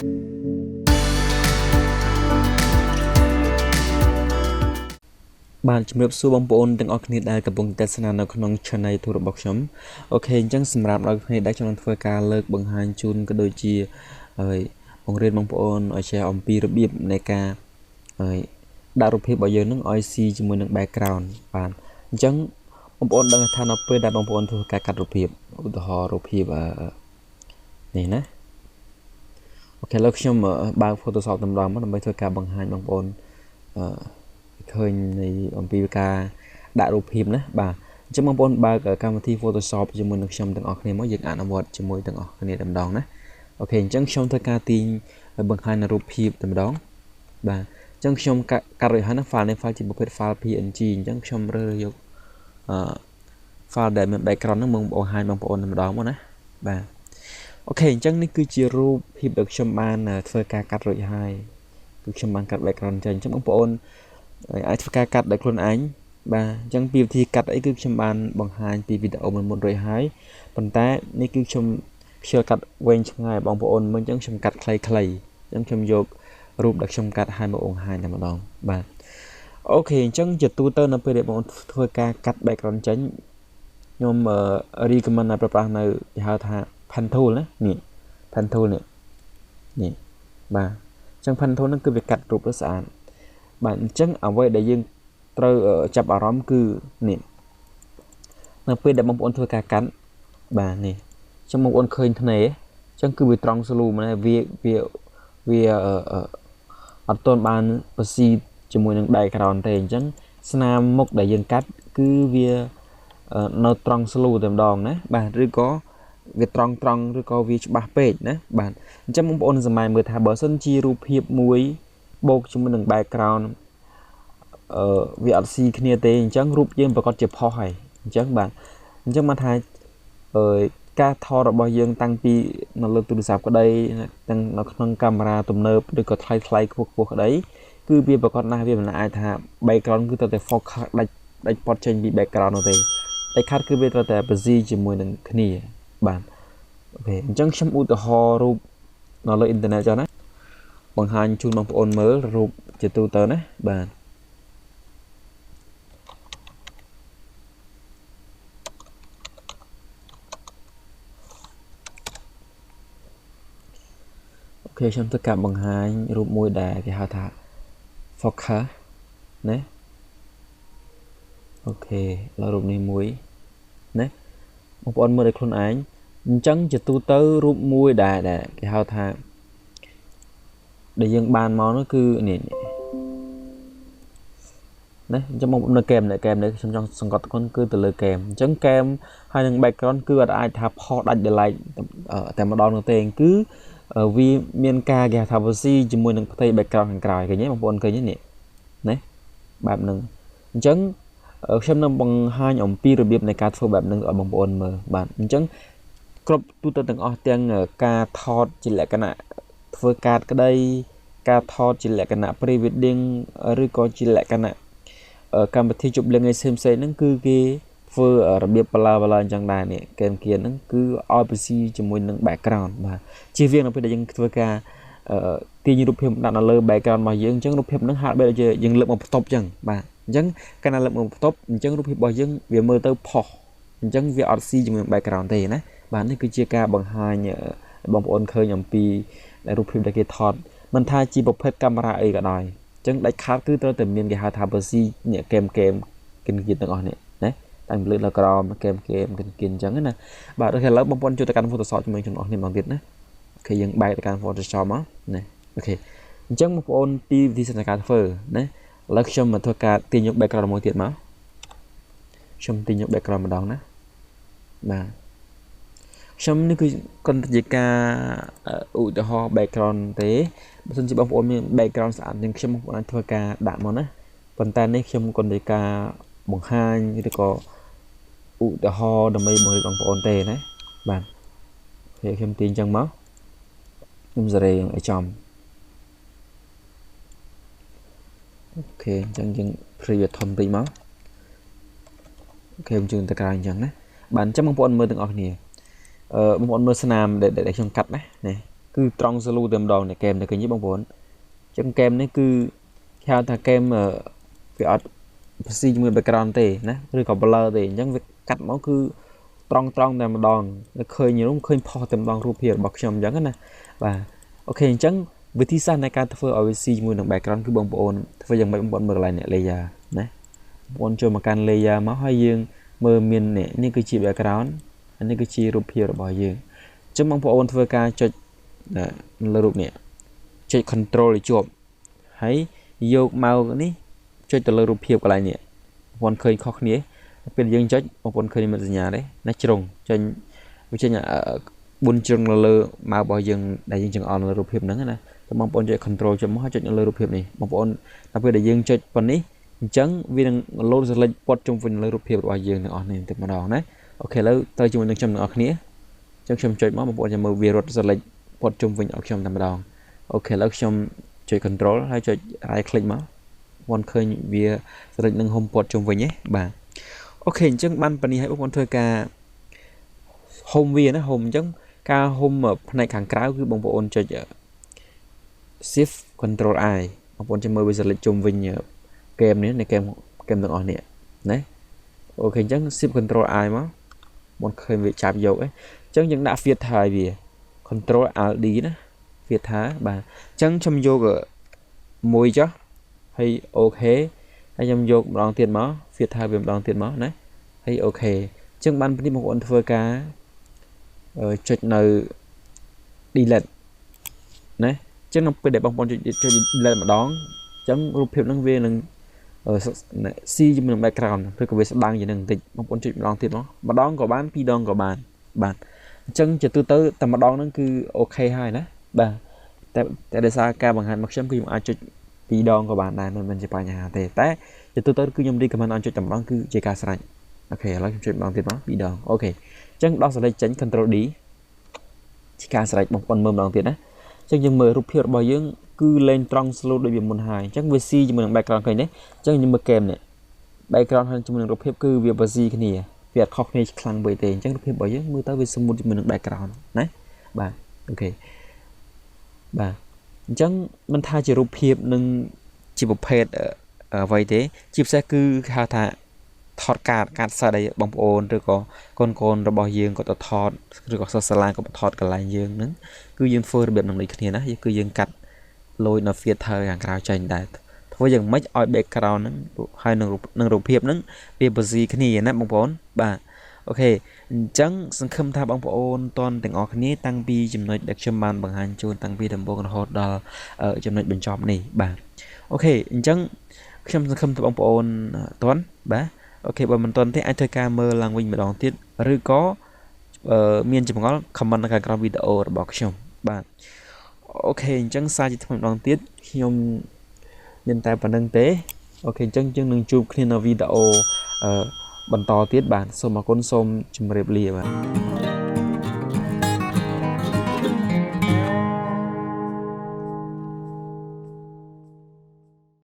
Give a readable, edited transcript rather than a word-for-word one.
bạn chụp được số bóng bồn từng ở kia đâyกับbông test nàoក្នុង channel ទូរបស់ខ្ញុំអូខេអញ្ចឹងសម្រាប់ដល់គ្នាដែលចង់ធ្វើការលើកបង្ហាញជូនក៏ដូចជាហើយបង្រៀនបងប្អូនឲ្យ share អំពីរបៀបនៃការហើយដាក់រូបភាពរបស់យើងនឹងឲ្យ see ជាមួយនឹង background បាទអញ្ចឹងបងប្អូនដឹងថានៅពេលដែលបងប្អូនធ្វើការកាត់រូបភាពឧទាហរណ៍រូបភាពនេះណាអូខេឥឡូវខ្ញុំបើក Photoshop ម្ដងមកដើម្បីធ្វើការបង្ហាញបងប្អូនឃើញនៃអំពីការដាក់រូបភាពណាបាទអញ្ចឹងបងប្អូនបើកកម្មវិធី Photoshop ជាមួយនឹងខ្ញុំទាំងអស់គ្នាមកយើងអនុវត្តជាមួយទាំងអស់គ្នាតែម្ដងណាអូខេអញ្ចឹងខ្ញុំធ្វើការទាញបង្ហាញរូបភាពតែម្ដងបាទអញ្ចឹងខ្ញុំកាត់រួចហើយណា file នេះ file ជាប្រភេទ file PNG អញ្ចឹងខ្ញុំរើសយក file ដែលមាន background ហ្នឹងមកបង្ហាញបងប្អូនតែម្ដងមកណាបាទអូខេអញ្ចឹងនេះគឺជារូបភាពដែលខ្ញុំបានធ្វើការកាត់រួចហើយគឺខ្ញុំបានកាត់ background ចេញអញ្ចឹងបងប្អូនអាចធ្វើការកាត់ដោយខ្លួនឯងបាទអញ្ចឹងពីវិធីកាត់អីគឺខ្ញុំបានបង្ហាញពីវីដេអូមុនរួចហើយប៉ុន្តែនេះគឺខ្ញុំខ្ជិលកាត់វែងឆ្ងាយបងប្អូនមើលអញ្ចឹងខ្ញុំកាត់ខ្លីៗអញ្ចឹងខ្ញុំយករូបដែលខ្ញុំកាត់ឲ្យមកបង្ហាញតែម្ដងបាទអូខេអញ្ចឹងជាទូទៅនៅពេលដែលបងប្អូនធ្វើការកាត់ background ចេញខ្ញុំrecommend ឲ្យប្រើប្រាស់នៅគេហៅថា pen tool ណានេះ pen tool នេះបាទអញ្ចឹង pen tool ហ្នឹងគឺវាកាត់រូបrấtស្អាតបាទអញ្ចឹងអ្វីដែលយើងត្រូវចាប់អារម្មណ៍គឺនេះនៅពេលដែលបងប្អូនធ្វើការកាន់បាទនេះអញ្ចឹងបងប្អូនឃើញធ្នេអញ្ចឹងគឺវាត្រង់ស្លូម្ល៉េះវាអត់ទាន់បានបស៊ីជាមួយនឹង background ទេអញ្ចឹងស្នាមមុខដែលយើងកាត់គឺវានៅត្រង់ស្លូតែម្ដងណាបាទឬក៏វាត្រង់ឬក៏វាច្បាស់ពេកណាបាទអញ្ចឹងបងប្អូនសម័យមើលថាបើសិនជារូបភាពមួយបូកជាមួយនឹង background វាអត់ស៊ីគ្នាទេអញ្ចឹងរូបយើងប្រកាសជាផុសហើយអញ្ចឹងបាទអញ្ចឹងមកថាការថតរបស់យើងតាំងពីនៅលើទូរស័ព្ទក្តីទាំងនៅក្នុងកាមេរ៉ាទំនើបឬក៏ថ្លៃខ្ពស់ក្តីគឺវាប្រកាសណាស់វាមិនអាចថា background គឺត្រូវតែ focus ដាច់ពត់ចេញពី background នោះទេតែខាត់គឺវាត្រូវតែ busy ជាមួយនឹងគ្នាបាទអូខេអញ្ចឹងខ្ញុំឧទាហរណ៍រូបនៅលើអ៊ីនធឺណិតចុះណាបង្ហាញជូនបងប្អូនមើលរូបជាទូទៅណាបាទអូខេខ្ញុំធ្វើការបង្ហាញរូបមួយដែលគេហៅថា focus ណាអូខេឥឡូវរូបនេះមួយណាបងប្អូនមើលឲ្យខ្លួនឯងអញ្ចឹងជាទូទៅរូបមួយដែលគេហៅថាដែលយើងបានមកនោះគឺនេះណាអញ្ចឹងមកនៅកែមនេះខ្ញុំចង់សង្កត់ខ្លួនគឺទៅលើកែមអញ្ចឹងកែមហើយនឹង background គឺអត់អាចថាផុសដាច់ delete តែម្ដងនោះទេគឺវាមានការគេថា versi ជាមួយនឹងផ្ទៃ background ខាងក្រោយឃើញទេបងប្អូនឃើញទេនេះណាបែបហ្នឹងអញ្ចឹងខ្ញុំនឹងបង្ហាញអំពីរបៀបនៃការធ្វើបែបហ្នឹងឲ្យបងប្អូនមើលបាទអញ្ចឹងគ្រប់ទូទៅទាំងអស់ទាំងការថតជាលក្ខណៈធ្វើកាតក្តីការថតជាលក្ខណៈ pre-wedding ឬក៏ជាលក្ខណៈកម្មវិធីជប់លៀងឯផ្សេងហ្នឹងគឺគេធ្វើរបៀបបលាអញ្ចឹងដែរនេះកេមគៀនហ្នឹងគឺឲ្យបស៊ីជាមួយនឹង background បាទជៀសវាងនៅពេលដែលយើងធ្វើការទាញរូបភាពដាក់នៅលើ background របស់យើងអញ្ចឹងរូបភាពហ្នឹងហាក់បីដូចជាយើងលើកមកបន្ទប់អញ្ចឹងបាទអញ្ចឹងកាលណាលើកមកបន្ទប់អញ្ចឹងរូបភាពរបស់យើងវាមើលទៅផុសអញ្ចឹងវាអត់ស៊ីជាមួយនឹង background ទេណាបាទនេះគឺជាការបង្ហាញបងប្អូនឃើញអំពីរូបភាពដែលគេថតមិនថាជាប្រភេទកាមេរ៉ាអីក៏ដោយអញ្ចឹងដាច់ខាតគឺត្រូវតែមានគេហៅថា versi នេះកេមគៀនទាំងអស់នេះណាតាមលើលើក្រមកេមគៀនអញ្ចឹងណាបាទឥឡូវបងប្អូនជួយទៅកាន់ Photoshop ជាមួយខ្ញុំអស់គ្នាម្ដងទៀតណាអូខេយើងបែកទៅកាន់ Photoshop មកណាអូខេអញ្ចឹងបងប្អូនពីវិធីសាស្ត្រការធ្វើណាឥឡូវខ្ញុំមកធ្វើការទាញយក background មួយទៀតមកខ្ញុំទាញយក background ម្ដងណាបាទខ្ញុំនេះគឺគាត់ជាការឧទាហរណ៍ background ទេបើសិនជាបងប្អូនមាន background ស្អាតជាងខ្ញុំបងប្អូនអាចធ្វើការដាក់មកណាប៉ុន្តែនេះខ្ញុំគាត់ជាការបង្ហាញឬក៏ឧទាហរណ៍ដើម្បីបង្រៀនបងប្អូនទេណាបាទពេលខ្ញុំទាញចឹងមកខ្ញុំសេរីឲ្យចំអូខេអញ្ចឹងយើង preview ធំតិចមកអូខេខ្ញុំជូនទៅក្រៅអញ្ចឹងណាបាទអញ្ចឹងបងប្អូនមើលទាំងអស់គ្នាបងប្អូនមើលស្នាមដែលខ្ញុំកាត់ណា cứ trong solo tầm đòn này kèm được cái nhíp bóng bốn chân kèm này cứ theo thà kèm cái ở si mười background tê nè rồi còn blur tê chẳng việc cắt máu cứ trong tầm đòn khơi nhiều lúc khơi pho tầm đòn rụp hiện bọc chầm chẳng nè và ok chẳng với thi san này cả thưa ở si mười đồng background cứ bóng bốn thưa dòng mấy bóng Merg lại nè layer nè bóng cho mà can layer máu hai dương mờ miền nèนี่คือ chip background อันนี้คือ chip รูปเพียร์บ่อยយើងចឹងបងប្អូនធ្វើការចុចលើរូបនេះចុច control ឲ្យជាប់ហើយយកមកនេះចុចទៅលើរូបភាពកន្លែងនេះបងឃើញខុសគ្នាពេលយើងចុចបងប្អូនឃើញមានសញ្ញាទេណាជ្រុងចេញវាចេញ4ជ្រុងលើមករបស់យើងដែលយើងចង់អន់លើរូបភាពហ្នឹងណាតែបងប្អូនចុច control ចុចមកចុចលើរូបភាពនេះបងប្អូនដល់ពេលដែលយើងចុចប៉ុណ្នេះអញ្ចឹងវានឹងលោតselect ពត់ជុំវិញលើរូបភាពរបស់យើងទាំងអស់នេះតែម្ដងណាអូខេឥឡូវទៅជាមួយនឹងខ្ញុំទាំងអស់គ្នាចឹងខ្ញុំចុចមកបងប្អូនចាំមើលវារត់ select ពត់ជុំវិញឲ្យខ្ញុំតែម្ដងអូខេឥឡូវខ្ញុំចុច control ហើយចុច right click មកបងឃើញវា select នឹង home ពត់ជុំវិញទេបាទអូខេអញ្ចឹងបានប៉ុណ្នេះហើយបងប្អូនធ្វើការ home វាណា home អញ្ចឹងការ home ផ្នែកខាងក្រៅគឺបងប្អូនចុច shift control I បងប្អូនចាំមើលវា select ជុំវិញเกมนี้ในเกมទាំងអស់នេះណាអូខេអញ្ចឹង shift control I មកបងឃើញវាចាប់យកអញ្ចឹងយើងដាក់ filter ឲ្យវា control alt d ណា filter បាទអញ្ចឹងខ្ញុំយកមួយចុះហើយអូខេហើយខ្ញុំយកម្ដងទៀតមក filter វាម្ដងទៀតមកណាហើយអូខេអញ្ចឹងបានពេលនេះបងប្អូនធ្វើការចុចនៅ delete ណាអញ្ចឹងនៅពេលដែលបងប្អូនចុច delete ម្ដងអញ្ចឹងរូបភាពហ្នឹងវានឹងស៊ីជាមួយនឹង background ឬក៏វាស្ដាងជាងនឹងបន្តិចបងប្អូនចុចម្ដងទៀតមកម្ដងក៏បានពីរដងក៏បានបាទអញ្ចឹងជាទូទៅតែម្ដងហ្នឹងគឺអូខេហើយណាបាទតែដោយសារការបង្ហាញមកខ្ញុំគឺខ្ញុំអាចចុចពីរដងក៏បានដែរមិនជាបញ្ហាទេតែជាទូទៅគឺខ្ញុំ recommend ឲ្យចុចតែម្ដងគឺជាការស្រេចអូខេឥឡូវខ្ញុំចុចម្ដងទៀតមកពីរដងអូខេអញ្ចឹងដោះ select ចេញ control D ជាការស្រេចបងប្អូនមើលម្ដងទៀតណាអញ្ចឹងយើងមើលរូបភាពរបស់យើងគឺលេងត្រង់ slow ដូចវាមុនហើយអញ្ចឹងវាស៊ីជាមួយនឹង background ឃើញទេអញ្ចឹងយើងមើល game នេះ background ហើយជាមួយនឹងរូបភាពគឺវាស៊ីគ្នាវាអត់ខុសគ្នាខ្លាំងពេកទេអញ្ចឹងរូបភាពរបស់យើងមើលទៅវាស្មូតជាមួយនឹង background ណាបាទអូខេបាទអញ្ចឹងមិនថាជារូបភាពនឹងជាប្រភេទអ្វីទេជាពិសេសគឺហៅថាថតកាតសិតឲ្យបងប្អូនឬក៏កូនរបស់យើងក៏ទៅថតឬក៏សិស្សសាលាក៏ថតកន្លែងយើងហ្នឹងគឺយើងធ្វើរបៀបនឹងដូចគ្នាណាគឺយើងកាត់លយនៅ filter ខាងក្រៅចេញដែរធ្វើយ៉ាងម៉េចឲ្យ background ហ្នឹងហើយនឹងរូបភាពហ្នឹងវាបស៊ីគ្នាណាបងប្អូនបាទអូខេអញ្ចឹងសង្ឃឹមថាបងប្អូនតន់ទាំងអស់គ្នាតាំងពីចំណុចដែលខ្ញុំបានបង្ហាញជូនតាំងពីដំបូងរហូតដល់ចំណុចបញ្ចប់នេះបាទអូខេអញ្ចឹងខ្ញុំសង្ឃឹមថាបងប្អូនតន់បាទអូខេបើមិនទាន់ទេអាចធ្វើការមើលឡើងវិញម្ដងទៀតឬក៏មានចម្ងល់ comment នៅខាងក្រោមវីដេអូរបស់ខ្ញុំបាទអូខេអញ្ចឹងសារជាថ្មីម្ដងទៀតខ្ញុំមានតែប៉ុណ្្នឹងទេអូខេអញ្ចឹងយើងនឹងជួបគ្នានៅវីដេអូបន្តទៀតបាទសូមអរគុណសូមជម្រាបលាបាទ